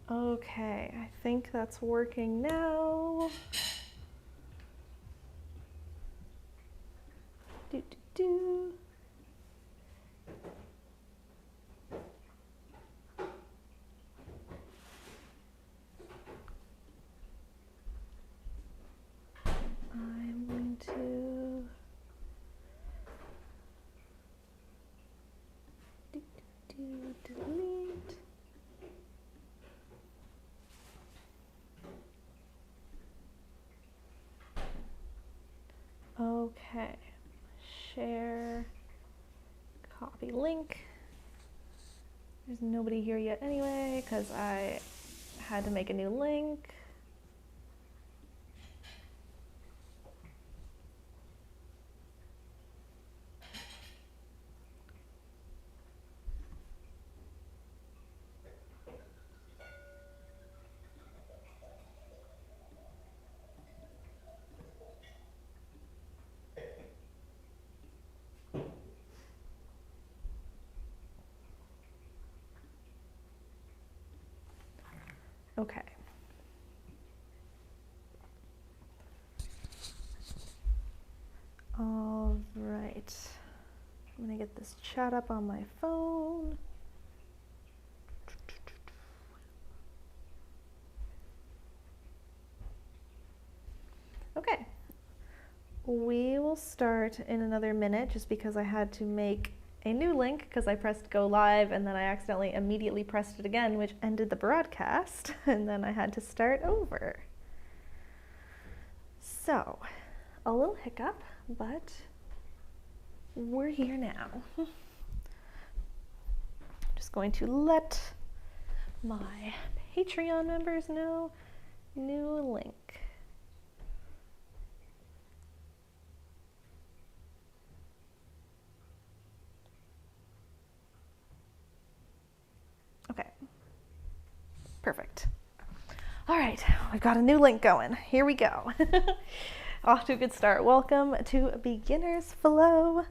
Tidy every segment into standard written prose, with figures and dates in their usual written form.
Okay, I think that's working now. Do, do, do. I'm going to delete. Okay, share, copy link. There's nobody here yet anyway, because I had to make a new link. Okay. All right. I'm gonna get this chat up on my phone. Okay. We will start in another minute just because I had to make a new link because I pressed go live and then I accidentally immediately pressed it again, which ended the broadcast, and then I had to start over. So, a little hiccup, but we're here now. Just going to let my Patreon members know, new link. Okay, perfect. All right, we've got a new link going. Here we go. Off to a good start. Welcome to Beginner's Flow.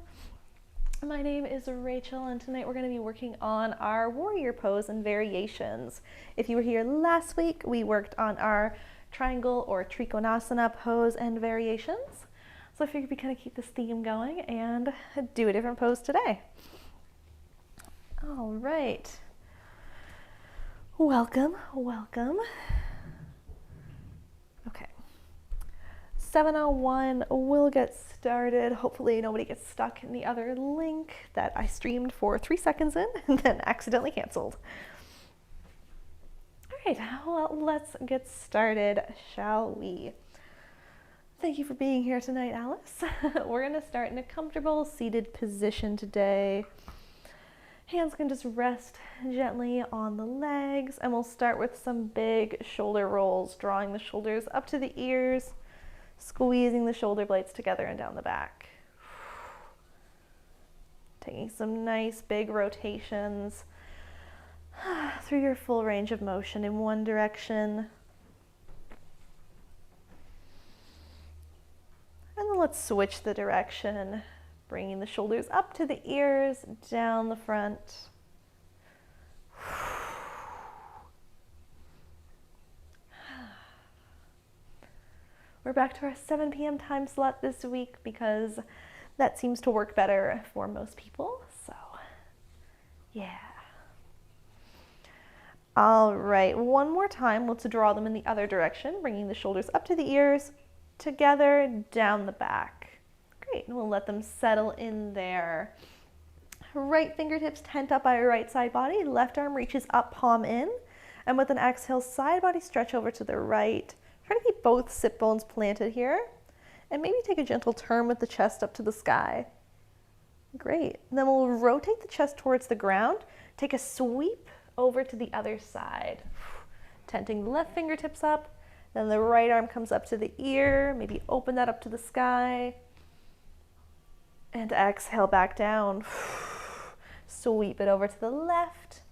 My name is Rachel, and tonight we're going to be working on our warrior pose and variations. If you were here last week, we worked on our triangle or trikonasana pose and variations. So I figured we kind of keep this theme going and do a different pose today. All right. Welcome, welcome. Okay. 7:01, we'll get started. Hopefully nobody gets stuck in the other link that I streamed for 3 seconds in and then accidentally canceled. All right, well, let's get started, shall we? Thank you for being here tonight, Alice. We're gonna start in a comfortable seated position today. Hands can just rest gently on the legs, and we'll start with some big shoulder rolls, drawing the shoulders up to the ears, squeezing the shoulder blades together and down the back. Taking some nice big rotations through your full range of motion in one direction. And then let's switch the direction, bringing the shoulders up to the ears, down the front. We're back to our 7 p.m. time slot this week because that seems to work better for most people. So, yeah. All right, one more time. Let's draw them in the other direction, bringing the shoulders up to the ears, together, down the back. Great, and we'll let them settle in there. Right fingertips tent up by your right side body, left arm reaches up, palm in, and with an exhale, side body stretch over to the right. Try to keep both sit bones planted here, and maybe take a gentle turn with the chest up to the sky. Great, and then we'll rotate the chest towards the ground, take a sweep over to the other side, tenting the left fingertips up, then the right arm comes up to the ear, maybe open that up to the sky, and exhale back down. Sweep it over to the left,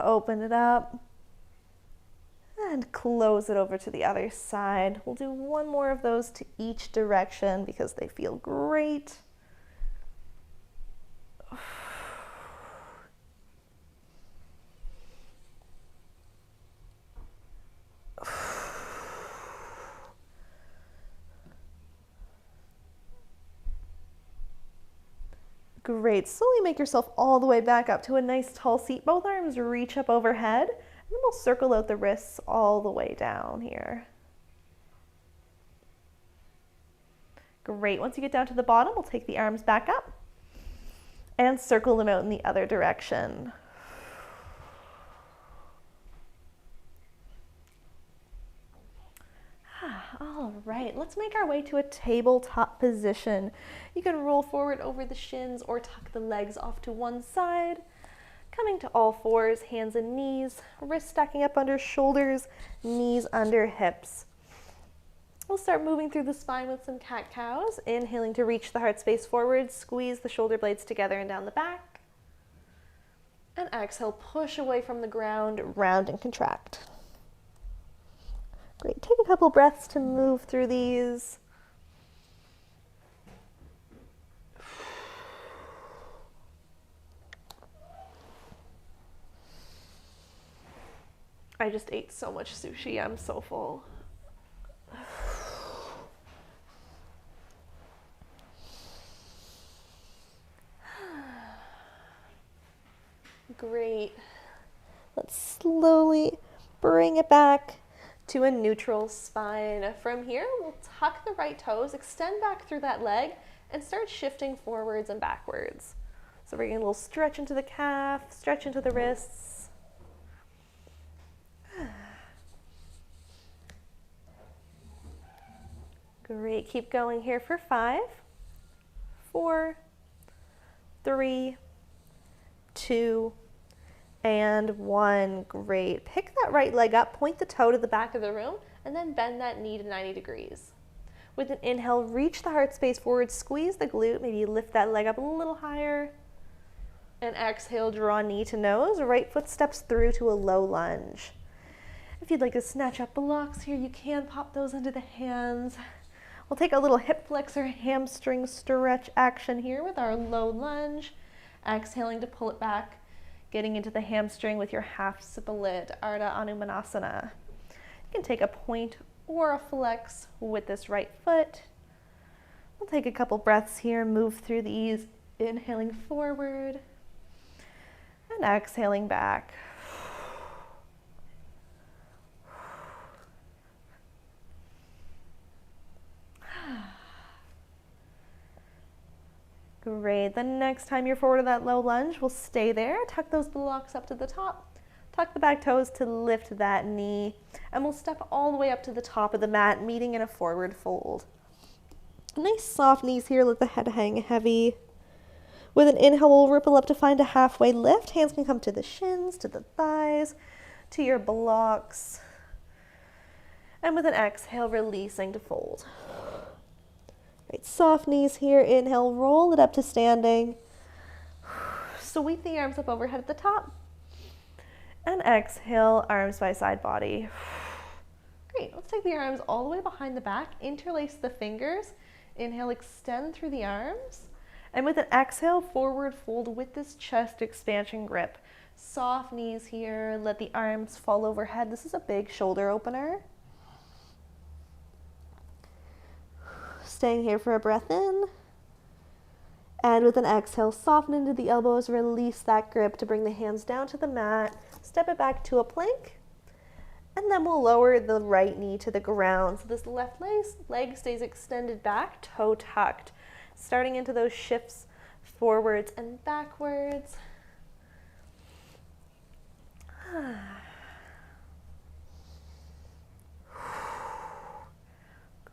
open it up, and close it over to the other side. We'll do one more of those to each direction because they feel great. Great. Slowly make yourself all the way back up to a nice tall seat. Both arms reach up overhead, and then we'll circle out the wrists all the way down here. Great. Once you get down to the bottom, we'll take the arms back up and circle them out in the other direction. All right, let's make our way to a tabletop position. You can roll forward over the shins or tuck the legs off to one side. Coming to all fours, hands and knees, wrists stacking up under shoulders, knees under hips. We'll start moving through the spine with some cat-cows. Inhaling to reach the heart space forward, squeeze the shoulder blades together and down the back. And exhale, push away from the ground, round and contract. Great, take a couple breaths to move through these. I just ate so much sushi, I'm so full. Great. Let's slowly bring it back to a neutral spine. From here, we'll tuck the right toes, extend back through that leg, and start shifting forwards and backwards. So we're getting a little stretch into the calf, stretch into the wrists. Great, keep going here for 5, 4, 3, 2, and 1. Great. Pick that right leg up, point the toe to the back of the room, and then bend that knee to 90 degrees. With an inhale, reach the heart space forward, squeeze the glute, maybe lift that leg up a little higher. And exhale, draw knee to nose, right foot steps through to a low lunge. If you'd like to snatch up blocks here, you can pop those into the hands. We'll take a little hip flexor hamstring stretch action here with our low lunge. Exhaling to pull it back, getting into the hamstring with your half split, Ardha Anumanasana. You can take a point or a flex with this right foot. We'll take a couple breaths here, move through these, inhaling forward and exhaling back. Great. The next time you're forward to that low lunge, we'll stay there. Tuck those blocks up to the top. Tuck the back toes to lift that knee. And we'll step all the way up to the top of the mat, meeting in a forward fold. Nice soft knees here. Let the head hang heavy. With an inhale, we'll ripple up to find a halfway lift. Hands can come to the shins, to the thighs, to your blocks. And with an exhale, releasing to fold. Great, soft knees here. Inhale, roll it up to standing. Sweep the arms up overhead at the top. And exhale, arms by side body. Great, let's take the arms all the way behind the back. Interlace the fingers. Inhale, extend through the arms. And with an exhale, forward fold with this chest expansion grip. Soft knees here. Let the arms fall overhead. This is a big shoulder opener. Staying here for a breath in. And with an exhale, soften into the elbows, release that grip to bring the hands down to the mat, step it back to a plank, and then we'll lower the right knee to the ground. So this left leg stays extended back, toe tucked, starting into those shifts forwards and backwards.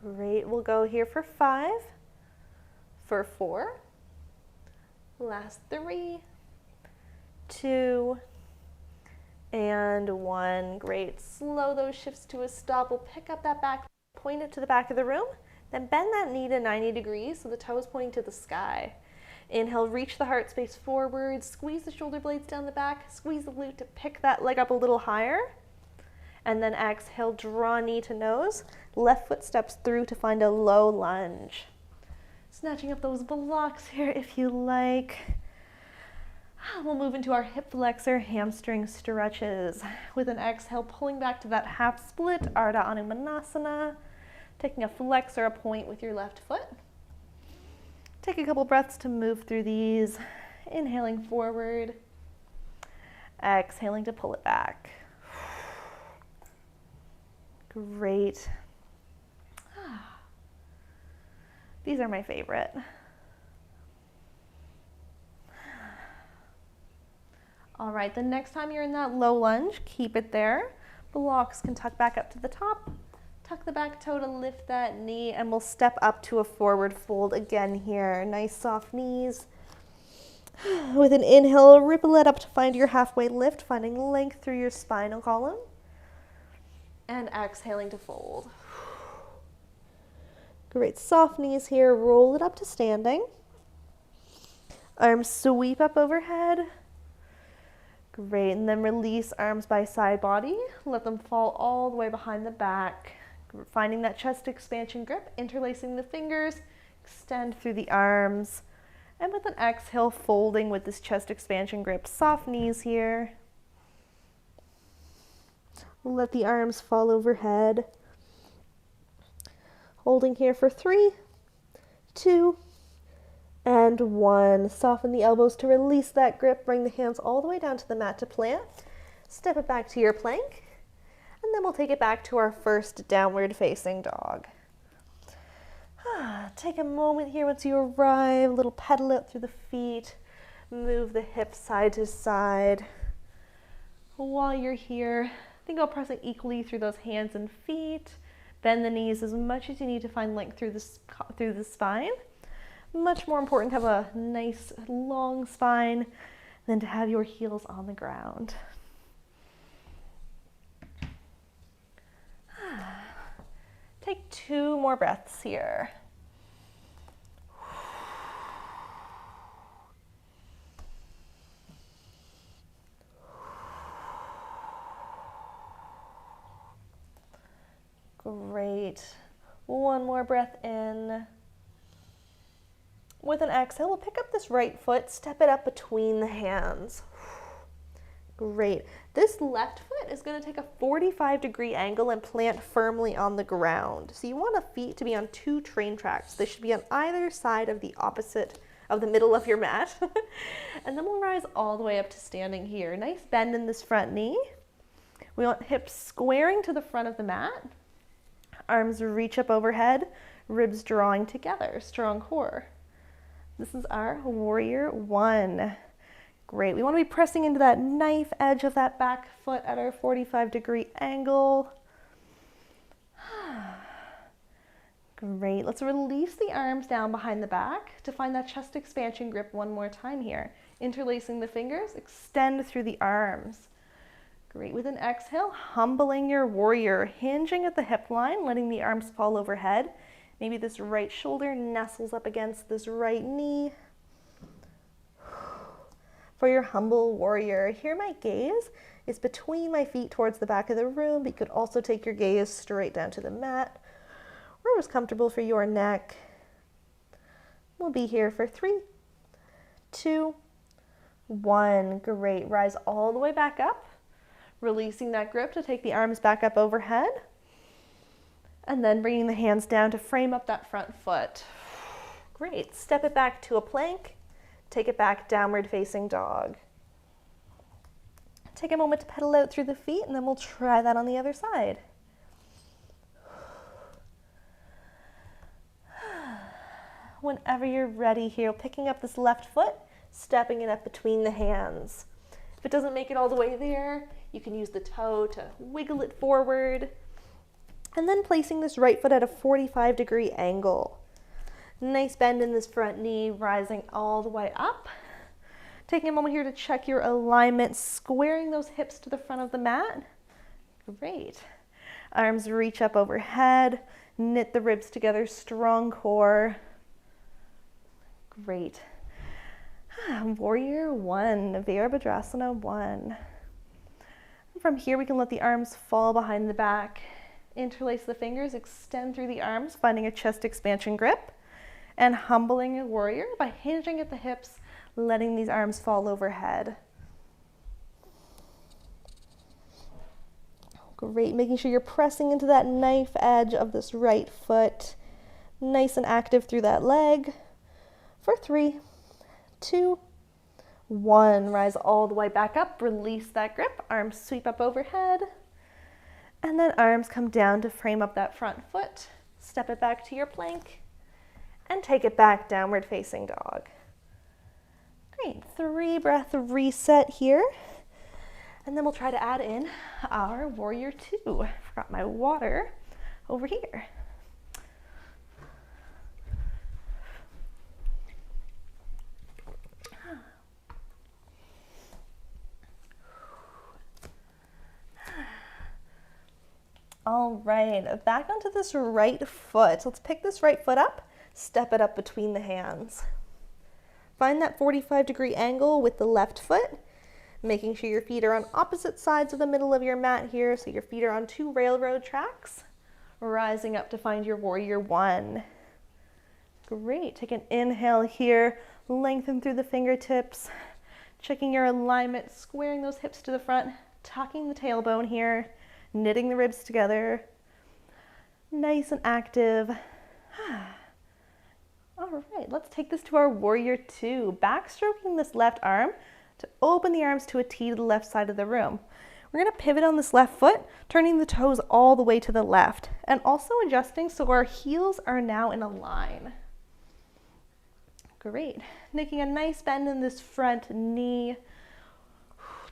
Great, we'll go here for 5, for 4, last 3, 2, and 1. Great, slow those shifts to a stop. We'll pick up that back, point it to the back of the room, then bend that knee to 90 degrees so the toe is pointing to the sky. Inhale, reach the heart space forward, squeeze the shoulder blades down the back, squeeze the glute to pick that leg up a little higher. And then exhale, draw knee to nose. Left foot steps through to find a low lunge. Snatching up those blocks here if you like. We'll move into our hip flexor hamstring stretches. With an exhale, pulling back to that half split, Ardha Anumanasana. Taking a flex or a point with your left foot. Take a couple breaths to move through these. Inhaling forward, exhaling to pull it back. Great. These are my favorite. All right, the next time you're in that low lunge, keep it there. Blocks can tuck back up to the top. Tuck the back toe to lift that knee, and we'll step up to a forward fold again here. Nice soft knees. With an inhale, ripple it up to find your halfway lift, finding length through your spinal column. And exhaling to fold. Great, soft knees here, roll it up to standing. Arms sweep up overhead. Great, and then release arms by side body. Let them fall all the way behind the back. Finding that chest expansion grip, interlacing the fingers, extend through the arms. And with an exhale, folding with this chest expansion grip. Soft knees here. Let the arms fall overhead. Holding here for 3, 2, and 1. Soften the elbows to release that grip. Bring the hands all the way down to the mat to plant. Step it back to your plank. And then we'll take it back to our first downward facing dog. Take a moment here once you arrive, a little pedal out through the feet, move the hips side to side. While you're here, think about pressing equally through those hands and feet. Bend the knees as much as you need to find length through the spine. Much more important to have a nice long spine than to have your heels on the ground. Take 2 more breaths here. Great. One more breath in. With an exhale, we'll pick up this right foot, step it up between the hands. Great. This left foot is going to take a 45-degree angle and plant firmly on the ground. So you want the feet to be on 2 train tracks. They should be on either side of the opposite of the middle of your mat. And then we'll rise all the way up to standing here. Nice bend in this front knee. We want hips squaring to the front of the mat. Arms reach up overhead, ribs drawing together, strong core. This is our warrior 1. Great, we want to be pressing into that knife edge of that back foot at our 45-degree angle. Great, let's release the arms down behind the back to find that chest expansion grip one more time here. Interlacing the fingers, extend through the arms. Great, with an exhale, humbling your warrior, hinging at the hip line, letting the arms fall overhead. Maybe this right shoulder nestles up against this right knee. For your humble warrior, here my gaze is between my feet towards the back of the room, but you could also take your gaze straight down to the mat, wherever's comfortable for your neck. We'll be here for 3, 2, 1. Great, rise all the way back up, releasing that grip to take the arms back up overhead. And then bringing the hands down to frame up that front foot. Great, step it back to a plank. Take it back, downward facing dog. Take a moment to pedal out through the feet, and then we'll try that on the other side. Whenever you're ready here, picking up this left foot, stepping it up between the hands. If it doesn't make it all the way there, you can use the toe to wiggle it forward. And then placing this right foot at a 45-degree angle. Nice bend in this front knee, rising all the way up. Taking a moment here to check your alignment, squaring those hips to the front of the mat. Great. Arms reach up overhead, knit the ribs together, strong core. Great. Warrior 1, Virabhadrasana 1. From here, we can let the arms fall behind the back. Interlace the fingers, extend through the arms, finding a chest expansion grip, and humbling a warrior by hinging at the hips, letting these arms fall overhead. Great, making sure you're pressing into that knife edge of this right foot, nice and active through that leg, For 3, 2, 1. Rise all the way back up, release that grip, arms sweep up overhead, and then arms come down to frame up that front foot. Step it back to your plank, and take it back, downward facing dog. Great, 3 breath reset here. And then we'll try to add in our warrior 2. Forgot my water over here. All right, back onto this right foot. Let's pick this right foot up, step it up between the hands. Find that 45-degree angle with the left foot, making sure your feet are on opposite sides of the middle of your mat here, so your feet are on 2 railroad tracks, rising up to find your warrior 1. Great, take an inhale here, lengthen through the fingertips, checking your alignment, squaring those hips to the front, tucking the tailbone here, knitting the ribs together, nice and active. All right, let's take this to our warrior 2. Backstroking this left arm to open the arms to a T to the left side of the room. We're going to pivot on this left foot, turning the toes all the way to the left, and also adjusting so our heels are now in a line. Great. Making a nice bend in this front knee,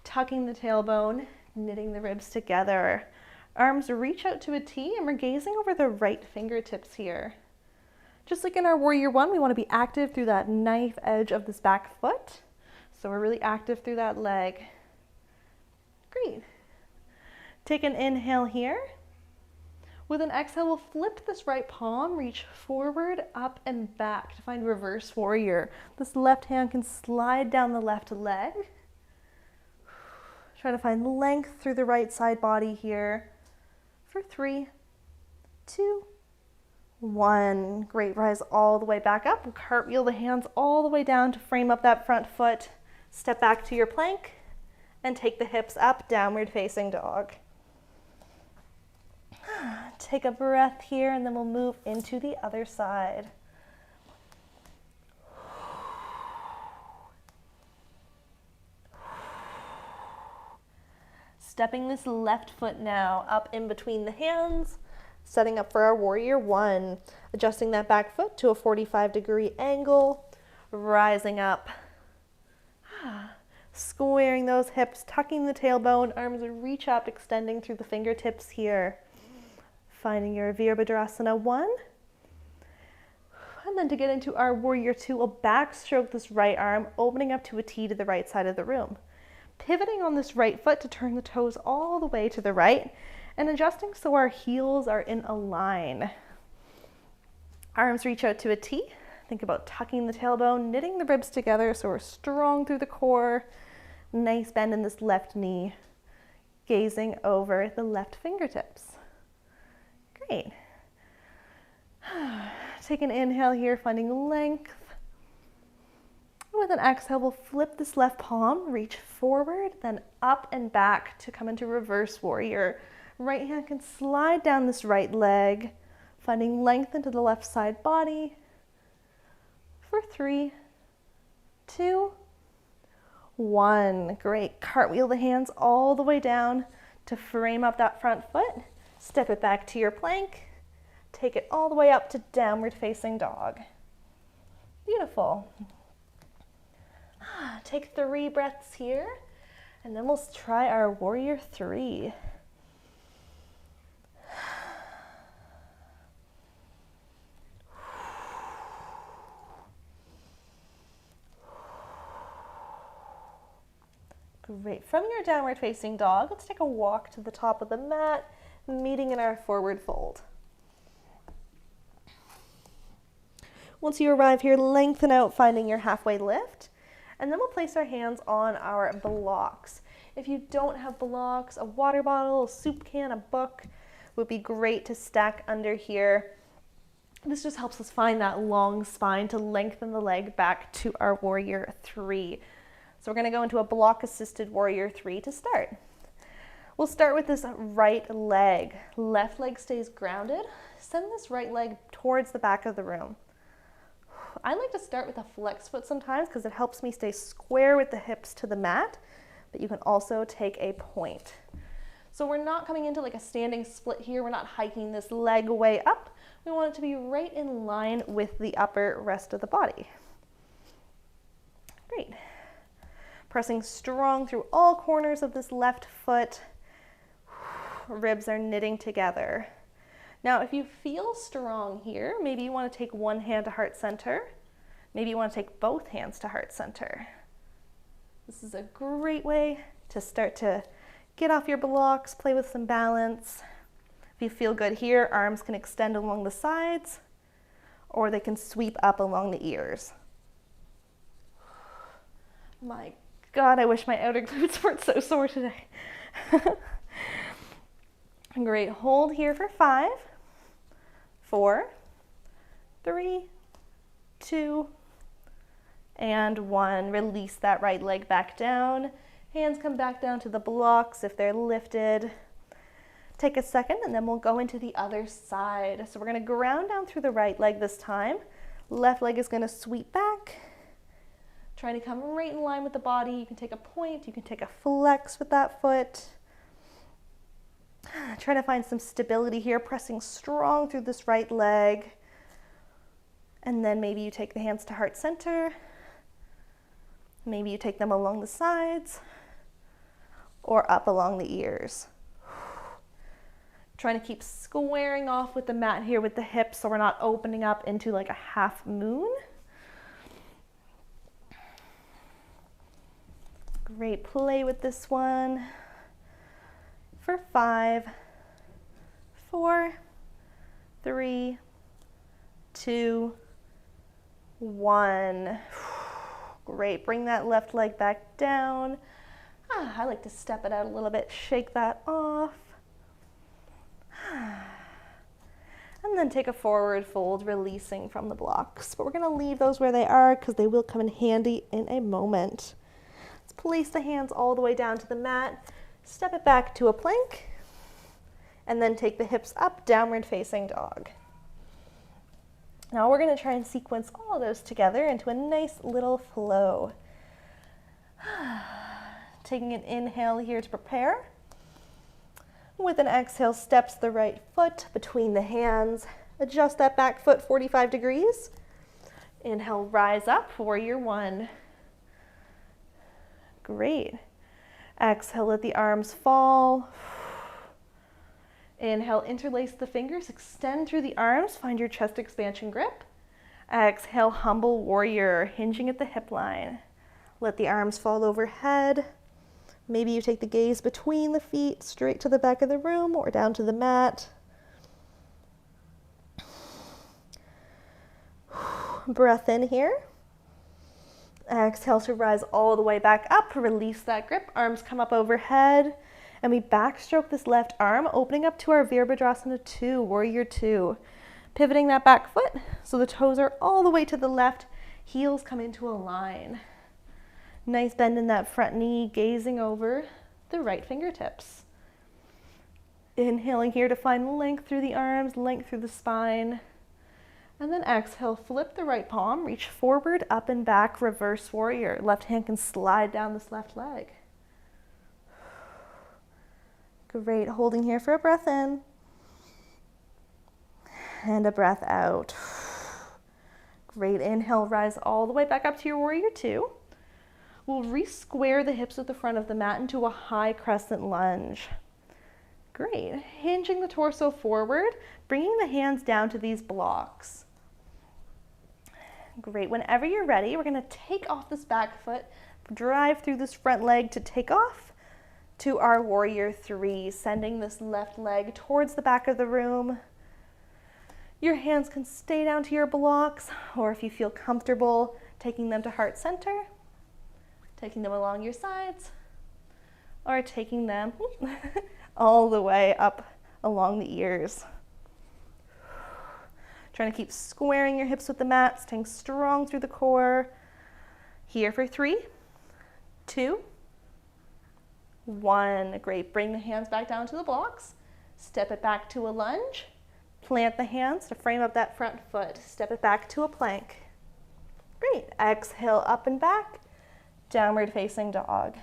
tucking the tailbone, knitting the ribs together. Arms reach out to a T, and we're gazing over the right fingertips here. Just like in our warrior 1, we want to be active through that knife edge of this back foot. So we're really active through that leg. Great. Take an inhale here. With an exhale, we'll flip this right palm, reach forward, up and back to find reverse warrior. This left hand can slide down the left leg. Try to find length through the right side body here. For 3, 2, 1. Great, rise all the way back up. We'll cartwheel the hands all the way down to frame up that front foot. Step back to your plank and take the hips up, downward facing dog. Take a breath here, and then we'll move into the other side. Stepping this left foot now up in between the hands, setting up for our warrior 1. Adjusting that back foot to a 45-degree angle, rising up. Squaring those hips, tucking the tailbone, arms reach up, extending through the fingertips here. Finding your Virabhadrasana 1. And then to get into our warrior 2, we'll backstroke this right arm, opening up to a T to the right side of the room. Pivoting on this right foot to turn the toes all the way to the right and adjusting so our heels are in a line. Arms reach out to a T. Think about tucking the tailbone, knitting the ribs together so we're strong through the core. Nice bend in this left knee. Gazing over the left fingertips. Great. Take an inhale here, finding length. With an exhale, we'll flip this left palm, reach forward, then up and back to come into reverse warrior. Right hand can slide down this right leg, finding length into the left side body. For 3, 2, 1. Great. Cartwheel the hands all the way down to frame up that front foot. Step it back to your plank. Take it all the way up to downward facing dog. Beautiful. Take 3 breaths here, and then we'll try our warrior 3. Great. From your downward facing dog, let's take a walk to the top of the mat, meeting in our forward fold. Once you arrive here, lengthen out, finding your halfway lift. And then we'll place our hands on our blocks. If you don't have blocks, a water bottle, a soup can, a book would be great to stack under here. This just helps us find that long spine to lengthen the leg back to our warrior 3. So we're going to go into a block assisted warrior 3 to start. We'll start with this right leg. Left leg stays grounded. Send this right leg towards the back of the room. I like to start with a flex foot sometimes because it helps me stay square with the hips to the mat, but you can also take a point. So we're not coming into like a standing split here. We're not hiking this leg way up. We want it to be right in line with the upper rest of the body. Great. Pressing strong through all corners of this left foot. Ribs are knitting together. Now, if you feel strong here, maybe you want to take one hand to heart center. Maybe you want to take both hands to heart center. This is a great way to start to get off your blocks, play with some balance. If you feel good here, arms can extend along the sides, or they can sweep up along the ears. My God, I wish my outer glutes weren't so sore today. Great, hold here for 5, 4, 3, 2, and 1. Release that right leg back down. Hands come back down to the blocks if they're lifted. Take a second and then we'll go into the other side. So we're going to ground down through the right leg this time. Left leg is going to sweep back. Trying to come right in line with the body. You can take a point, you can take a flex with that foot. Try to find some stability here, pressing strong through this right leg. And then maybe you take the hands to heart center. Maybe you take them along the sides or up along the ears. Trying to keep squaring off with the mat here with the hips so we're not opening up into like a half moon. Great, play with this one for 5, 4, 3, 2, 1. Great, bring that left leg back down. I like to step it out a little bit, shake that off. And then take a forward fold, releasing from the blocks. But we're gonna leave those where they are because they will come in handy in a moment. Let's place the hands all the way down to the mat, step it back to a plank, and then take the hips up, downward facing dog. Now we're gonna try and sequence all of those together into a nice little flow. Taking an inhale here to prepare. With an exhale, steps the right foot between the hands. Adjust that back foot 45 degrees. Inhale, rise up, warrior 1. Great. Exhale, let the arms fall. Inhale, interlace the fingers, extend through the arms, find your chest expansion grip. Exhale, humble warrior, hinging at the hip line. Let the arms fall overhead. Maybe you take the gaze between the feet, straight to the back of the room or down to the mat. Breath in here. Exhale to rise all the way back up. Release that grip. Arms come up overhead. And we backstroke this left arm, opening up to our Virabhadrasana 2, warrior 2. Pivoting that back foot so the toes are all the way to the left. Heels come into a line. Nice bend in that front knee, gazing over the right fingertips. Inhaling here to find length through the arms, length through the spine. And then exhale, flip the right palm, reach forward, up and back, reverse warrior. Left hand can slide down this left leg. Great, holding here for a breath in. And a breath out. Great, inhale, rise all the way back up to your warrior 2. We'll re-square the hips at the front of the mat into a high crescent lunge. Great, hinging the torso forward, bringing the hands down to these blocks. Great, whenever you're ready, we're gonna take off this back foot, drive through this front leg to take off to our warrior 3, sending this left leg towards the back of the room. Your hands can stay down to your blocks, or if you feel comfortable, taking them to heart center, taking them along your sides, or taking them all the way up along the ears. Trying to keep squaring your hips with the mat, staying strong through the core. Here for 3, 2, 1. Great, bring the hands back down to the blocks. Step it back to a lunge. Plant the hands to frame up that front foot. Step it back to a plank. Great. Exhale, up and back, downward facing dog.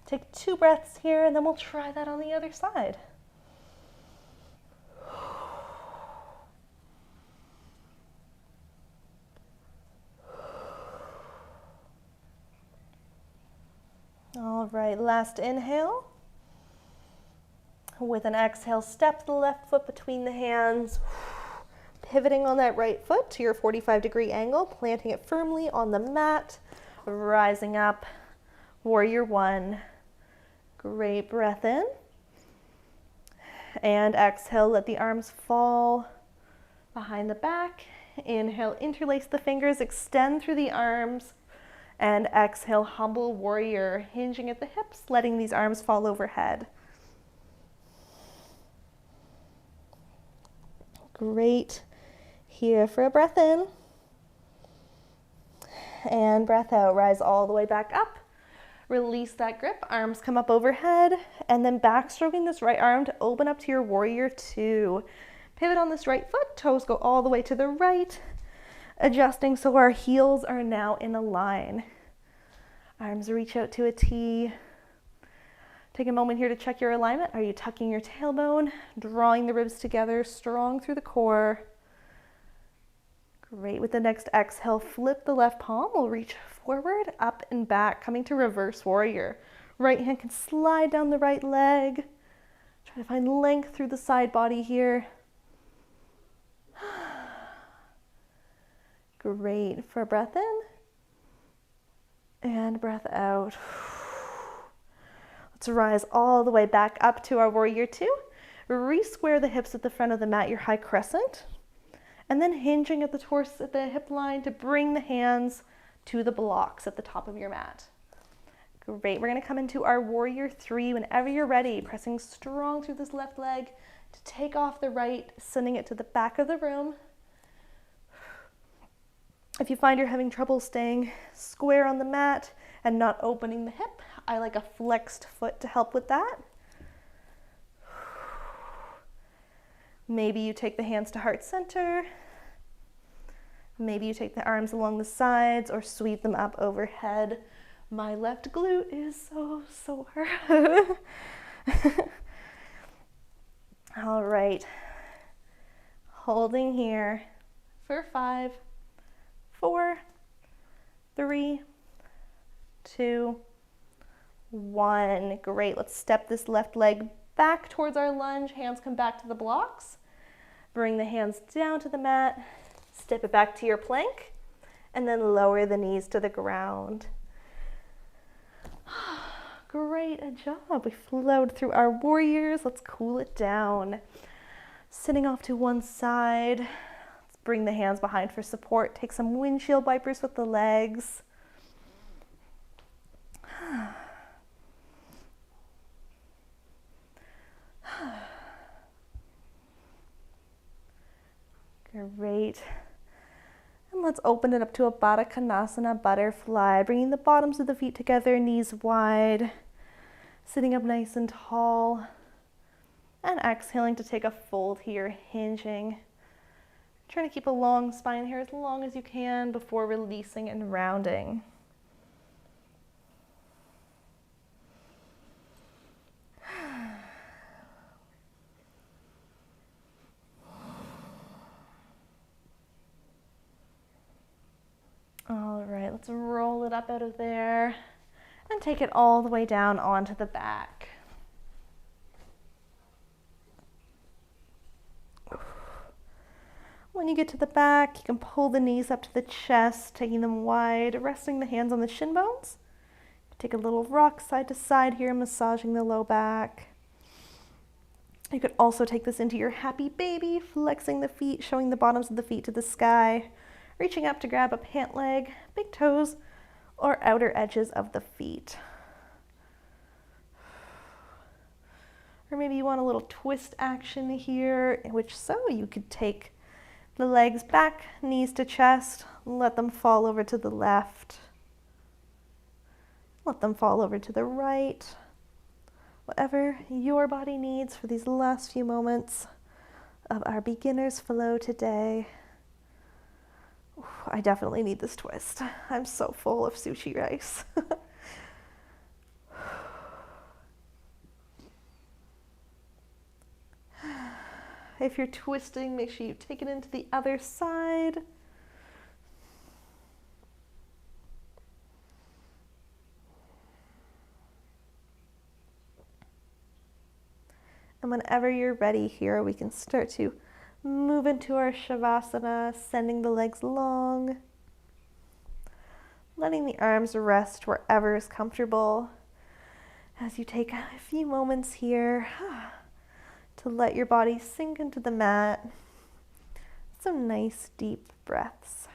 Take 2 breaths here, and then we'll try that on the other side. All right, last inhale. With an exhale, step the left foot between the hands, pivoting on that right foot to your 45-degree angle, planting it firmly on the mat, rising up, warrior 1. Great, breath in. And exhale, let the arms fall behind the back. Inhale, interlace the fingers, extend through the arms. And exhale, humble warrior, hinging at the hips, letting these arms fall overhead. Great. Here for a breath in. And breath out, rise all the way back up. Release that grip, arms come up overhead, and then backstroking this right arm to open up to your warrior 2. Pivot on this right foot, toes go all the way to the right, adjusting so our heels are now in a line. Arms reach out to a T. Take a moment here to check your alignment. Are you tucking your tailbone, drawing the ribs together, strong through the core? Great. With the next exhale, flip the left palm. We'll reach forward, up and back, coming to reverse warrior. Right hand can slide down the right leg. Try to find length through the side body here. Great. For a breath in and breath out. Let's rise all the way back up to our warrior 2. Re-square the hips at the front of the mat, your high crescent. And then hinging at the torso, at the hip line to bring the hands to the blocks at the top of your mat. Great, we're gonna come into our warrior 3 whenever you're ready, pressing strong through this left leg to take off the right, sending it to the back of the room. If you find you're having trouble staying square on the mat and not opening the hip, I like a flexed foot to help with that. Maybe you take the hands to heart center. Maybe you take the arms along the sides or sweep them up overhead. My left glute is so sore. All right. Holding here for 5, 4, 3, 2, 1. Great. Let's step this left leg back towards our lunge. Hands come back to the blocks. Bring the hands down to the mat. Step it back to your plank. And then lower the knees to the ground. Great job. We flowed through our warriors. Let's cool it down. Sitting off to one side. Let's bring the hands behind for support. Take some windshield wipers with the legs. Great. And let's open it up to a Baddha Konasana butterfly, bringing the bottoms of the feet together, knees wide, sitting up nice and tall, and exhaling to take a fold here, hinging. Trying to keep a long spine here as long as you can before releasing and rounding. All right, let's roll it up out of there and take it all the way down onto the back. When you get to the back, you can pull the knees up to the chest, taking them wide, resting the hands on the shin bones. Take a little rock side to side here, massaging the low back. You could also take this into your happy baby, flexing the feet, showing the bottoms of the feet to the sky. Reaching up to grab a pant leg, big toes, or outer edges of the feet. Or maybe you want a little twist action here, in which so you could take the legs back, knees to chest, let them fall over to the left. Let them fall over to the right. Whatever your body needs for these last few moments of our beginner's flow today. I definitely need this twist. I'm so full of sushi rice. If you're twisting, make sure you take it into the other side. And whenever you're ready here, we can start to move into our Shavasana, sending the legs long, letting the arms rest wherever is comfortable as you take a few moments here to let your body sink into the mat. Some nice deep breaths.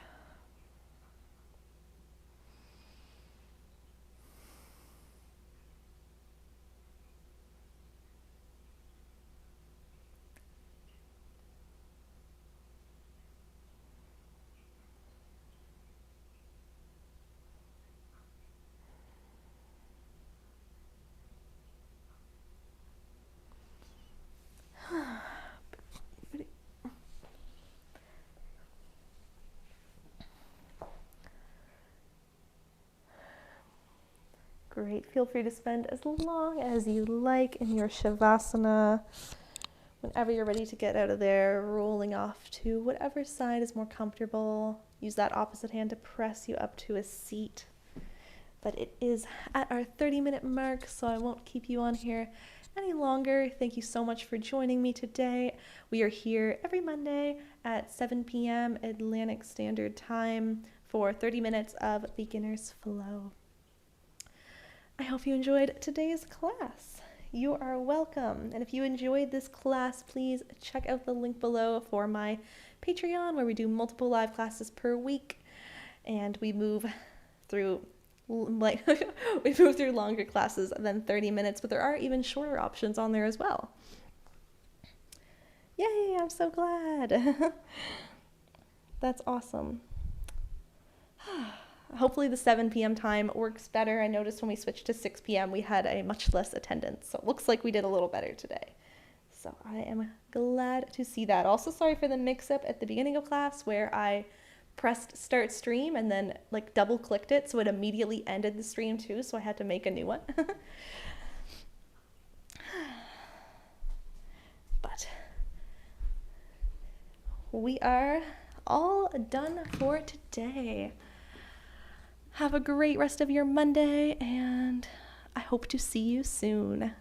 Great. Feel free to spend as long as you like in your Shavasana. Whenever you're ready to get out of there, rolling off to whatever side is more comfortable. Use that opposite hand to press you up to a seat. But it is at our 30-minute mark, so I won't keep you on here any longer. Thank you so much for joining me today. We are here every Monday at 7 p.m. Atlantic Standard Time for 30 minutes of beginner's flow. I hope you enjoyed today's class. You are welcome. And if you enjoyed this class, please check out the link below for my Patreon, where we do multiple live classes per week. And we move through longer classes than 30 minutes, but there are even shorter options on there as well. Yay, I'm so glad. That's awesome. Hopefully the 7 p.m. time works better. I noticed when we switched to 6 p.m. we had a much less attendance, so it looks like we did a little better today. So I am glad to see that. Also, sorry for the mix-up at the beginning of class where I pressed start stream and then like double clicked it, so it immediately ended the stream too, so I had to make a new one. But we are all done for today. Have a great rest of your Monday, and I hope to see you soon.